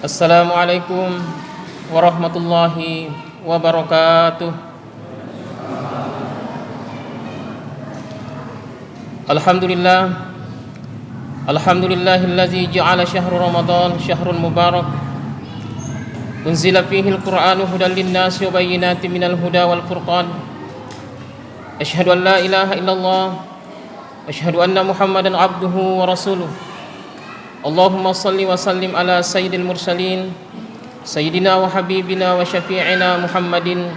Assalamualaikum warahmatullahi wabarakatuh. Alhamdulillahillazi ja'ala syahrul ramadan syahrul mubarak unzila fihi al-Qur'anu hudan lin-nasi wa bayyinatin minal huda wal furqan. Asyhadu an la ilaha illallah wa asyhadu anna Muhammadan abduhu wa rasuluh. Allahumma salli wa sallim ala sayyidil mursalin sayyidina wa habibina wa syafi'ina Muhammadin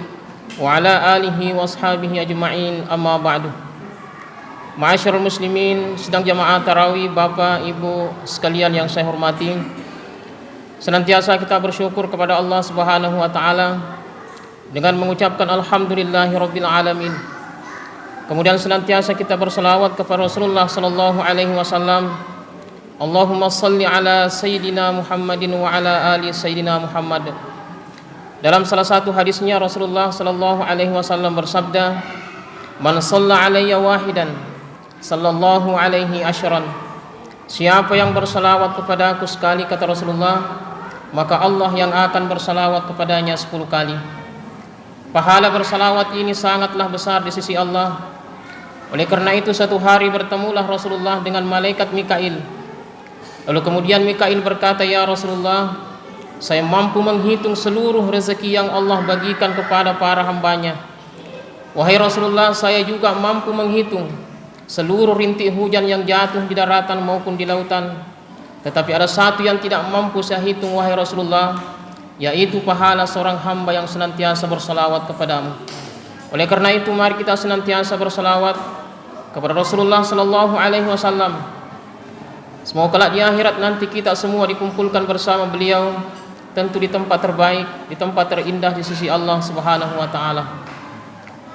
wa ala alihi wa ashabihi ajma'in, amma ba'du. Ma'asyarul muslimin, sedang jamaah tarawih, Bapak Ibu sekalian yang saya hormati, senantiasa kita bersyukur kepada Allah Subhanahu wa taala dengan mengucapkan alhamdulillahirabbil alamin. Kemudian senantiasa kita berselawat kepada Rasulullah sallallahu alaihi wasallam. Allahumma salli ala Sayyidina Muhammadin wa ala ali Sayyidina Muhammad. Dalam salah satu hadisnya Rasulullah sallallahu alaihi wasallam bersabda, "Man shalla alayya wahidan, sallallahu alaihi asyran." Siapa yang bersalawat kepada aku sekali, kata Rasulullah, maka Allah yang akan bersalawat kepadanya 10 kali. Pahala bersalawat ini sangatlah besar di sisi Allah. Oleh karena itu satu hari bertemulah Rasulullah dengan malaikat Mikail. Lalu kemudian Mikail berkata, "Ya Rasulullah, saya mampu menghitung seluruh rezeki yang Allah bagikan kepada para hambanya. Wahai Rasulullah, saya juga mampu menghitung seluruh rintik hujan yang jatuh di daratan maupun di lautan. Tetapi ada satu yang tidak mampu saya hitung, wahai Rasulullah, yaitu pahala seorang hamba yang senantiasa bersalawat kepadamu. Oleh karena itu mari kita senantiasa bersalawat kepada Rasulullah sallallahu alaihi wasallam. Semoga kelak di akhirat nanti kita semua dikumpulkan bersama beliau, tentu di tempat terbaik, di tempat terindah di sisi Allah Subhanahu wa taala."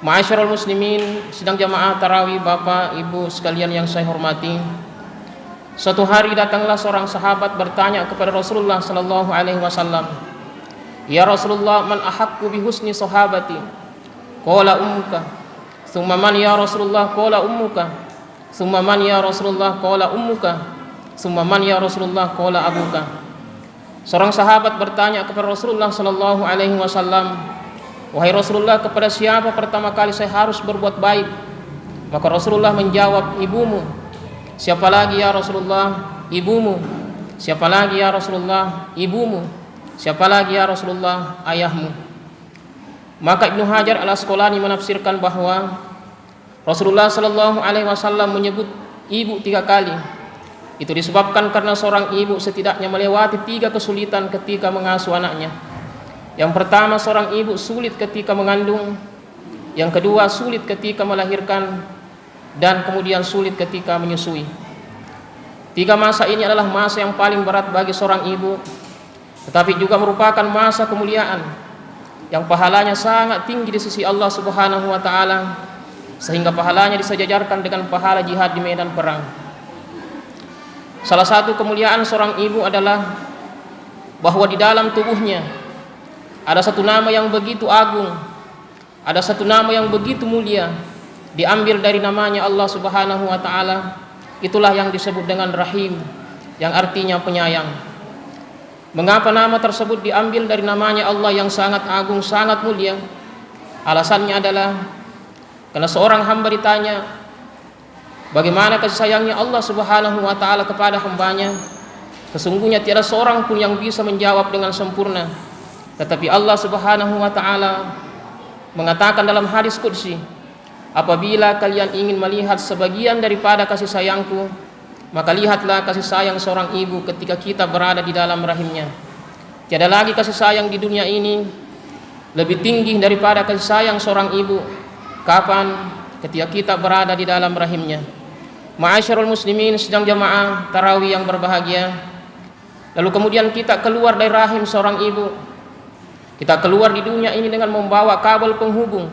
Ma'asyarul muslimin, sedang jamaah tarawih, Bapak Ibu sekalian yang saya hormati. Suatu hari datanglah seorang sahabat bertanya kepada Rasulullah sallallahu alaihi wasallam, "Ya Rasulullah, man ahaqqu bi husni sahabati?" Qala ummuka. "Tsumma man ya Rasulullah?" Qala ummuka. "Tsumma man ya Rasulullah?" Qala ummuka. "Tsumma man ya Rasulullah?" Qala abuka. Seorang sahabat bertanya kepada Rasulullah sallallahu alaihi wasallam, "Wahai Rasulullah, kepada siapa pertama kali saya harus berbuat baik?" Maka Rasulullah menjawab, "Ibumu." "Siapa lagi ya Rasulullah?" "Ibumu." "Siapa lagi ya Rasulullah?" "Ibumu." "Siapa lagi ya Rasulullah?" "Ayahmu." Maka Ibnu Hajar Al-Asqalani menafsirkan bahwa Rasulullah sallallahu alaihi wasallam menyebut ibu 3 kali. Itu disebabkan karena seorang ibu setidaknya melewati 3 kesulitan ketika mengasuh anaknya. Yang pertama, seorang ibu sulit ketika mengandung. Yang kedua, sulit ketika melahirkan. Dan kemudian sulit ketika menyusui. 3 masa ini adalah masa yang paling berat bagi seorang ibu, tetapi juga merupakan masa kemuliaan yang pahalanya sangat tinggi di sisi Allah Subhanahu wa taala, sehingga pahalanya disejajarkan dengan pahala jihad di medan perang. Salah satu kemuliaan seorang ibu adalah bahwa di dalam tubuhnya ada satu nama yang begitu agung, ada satu nama yang begitu mulia, diambil dari namanya Allah Subhanahu wa taala. Itulah yang disebut dengan Rahim, yang artinya penyayang. Mengapa nama tersebut diambil dari namanya Allah yang sangat agung, sangat mulia? Alasannya adalah karena seorang hamba ditanya, bagaimana kasih sayangnya Allah Subhanahu wa taala kepada hambanya? Sesungguhnya tiada seorang pun yang bisa menjawab dengan sempurna. Tetapi Allah Subhanahu wa taala mengatakan dalam hadis qudsi, "Apabila kalian ingin melihat sebagian daripada kasih sayangku, maka lihatlah kasih sayang seorang ibu ketika kita berada di dalam rahimnya. Tiada lagi kasih sayang di dunia ini lebih tinggi daripada kasih sayang seorang ibu. Kapan? Ketika kita berada di dalam rahimnya." Ma'asyarul muslimin, sedang jamaah tarawih yang berbahagia, lalu kemudian kita keluar dari rahim seorang ibu. Kita keluar di dunia ini dengan membawa kabel penghubung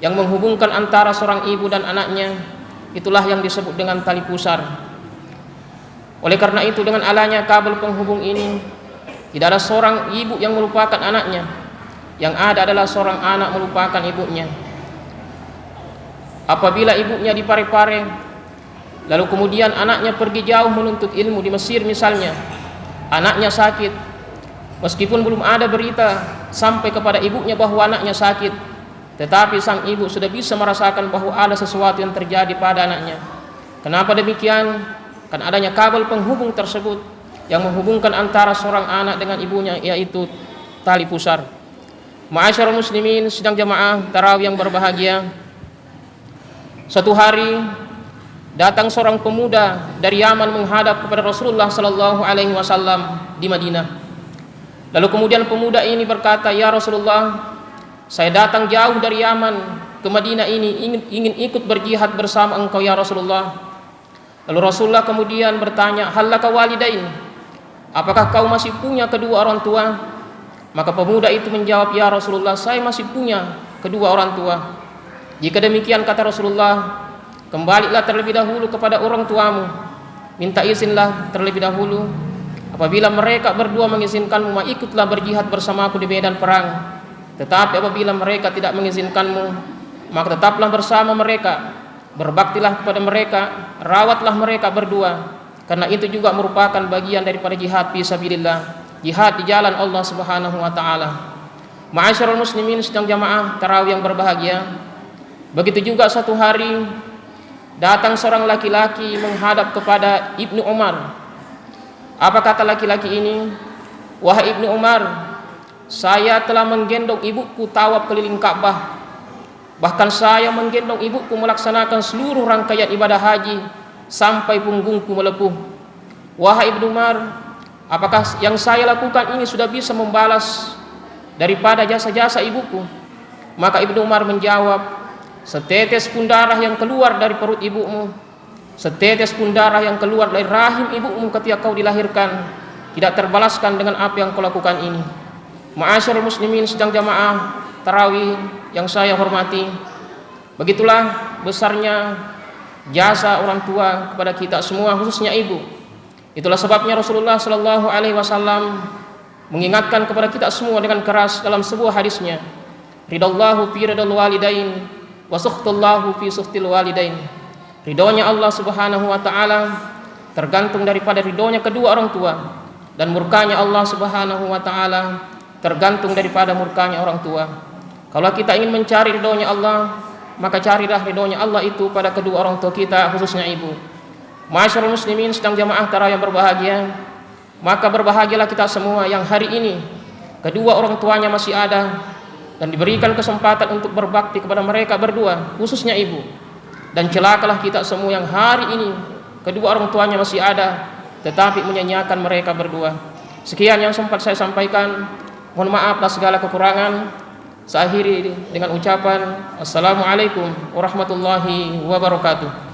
yang menghubungkan antara seorang ibu dan anaknya. Itulah yang disebut dengan tali pusar. Oleh karena itu, dengan adanya kabel penghubung ini, tidak ada seorang ibu yang melupakan anaknya. Yang ada adalah seorang anak melupakan ibunya. apabila ibunya di Parepare, lalu kemudian anaknya pergi jauh menuntut ilmu di Mesir misalnya, anaknya sakit, meskipun belum ada berita sampai kepada ibunya bahwa anaknya sakit, tetapi sang ibu sudah bisa merasakan bahwa ada sesuatu yang terjadi pada anaknya. Kenapa demikian? Kan adanya kabel penghubung tersebut yang menghubungkan antara seorang anak dengan ibunya, yaitu tali pusar. Ma'asyiral muslimin, sidang jamaah tarawih yang berbahagia, suatu hari datang seorang pemuda dari Yaman menghadap kepada Rasulullah sallallahu alaihi wasallam di Madinah. Lalu kemudian pemuda ini berkata, "Ya Rasulullah, saya datang jauh dari Yaman ke Madinah ini ingin ikut berjihad bersama engkau ya Rasulullah." Lalu Rasulullah kemudian bertanya, "Hallaka walidain?" Apakah kau masih punya kedua orang tua? Maka pemuda itu menjawab, "Ya Rasulullah, saya masih punya kedua orang tua." Jika demikian, kata Rasulullah, kembalilah terlebih dahulu kepada orang tuamu, minta izinlah terlebih dahulu. Apabila mereka berdua mengizinkanmu, maka ikutlah berjihad bersamaku di medan perang. Tetapi apabila mereka tidak mengizinkanmu, maka tetaplah bersama mereka, berbaktilah kepada mereka, rawatlah mereka berdua, karena itu juga merupakan bagian daripada jihad fi sabilillah, jihad di jalan Allah Subhanahu wa taala. Ma'asyiral muslimin, sedang jamaah tarawih yang berbahagia, begitu juga satu hari datang seorang laki-laki menghadap kepada Ibnu Umar. Apa kata laki-laki ini? "Wahai Ibnu Umar, saya telah menggendong ibuku tawaf keliling Ka'bah. Bahkan saya menggendong ibuku melaksanakan seluruh rangkaian ibadah haji sampai punggungku melepuh. Wahai Ibnu Umar, apakah yang saya lakukan ini sudah bisa membalas daripada jasa-jasa ibuku?" Maka Ibnu Umar menjawab, "Setetes pun darah yang keluar dari perut ibumu, setetes pun darah yang keluar dari rahim ibumu ketika kau dilahirkan, tidak terbalaskan dengan apa yang kau lakukan ini." Ma'asyiral muslimin, sedang jamaah tarawih yang saya hormati, begitulah besarnya jasa orang tua kepada kita semua, khususnya ibu. Itulah sebabnya Rasulullah sallallahu alaihi wasallam mengingatkan kepada kita semua dengan keras dalam sebuah hadisnya, "Ridallahu fi ridal walidain wa sukhtullahu fi sukhtil walidain." Ridhonya Allah Subhanahu wa taala tergantung daripada ridhonya kedua orang tua, dan murkanya Allah Subhanahu wa taala tergantung daripada murkanya orang tua. Kalau kita ingin mencari ridhonya Allah, maka carilah ridhonya Allah itu pada kedua orang tua kita, khususnya ibu. Ma'asyiral muslimin, sedang jamaah tarawih yang berbahagia, maka berbahagialah kita semua yang hari ini kedua orang tuanya masih ada dan diberikan kesempatan untuk berbakti kepada mereka berdua, khususnya ibu. Dan celakalah kita semua yang hari ini kedua orang tuanya masih ada tetapi menyanyiakan mereka berdua. Sekian yang sempat saya sampaikan. Mohon maaf atas segala kekurangan. Saya akhiri dengan ucapan Assalamualaikum warahmatullahi wabarakatuh.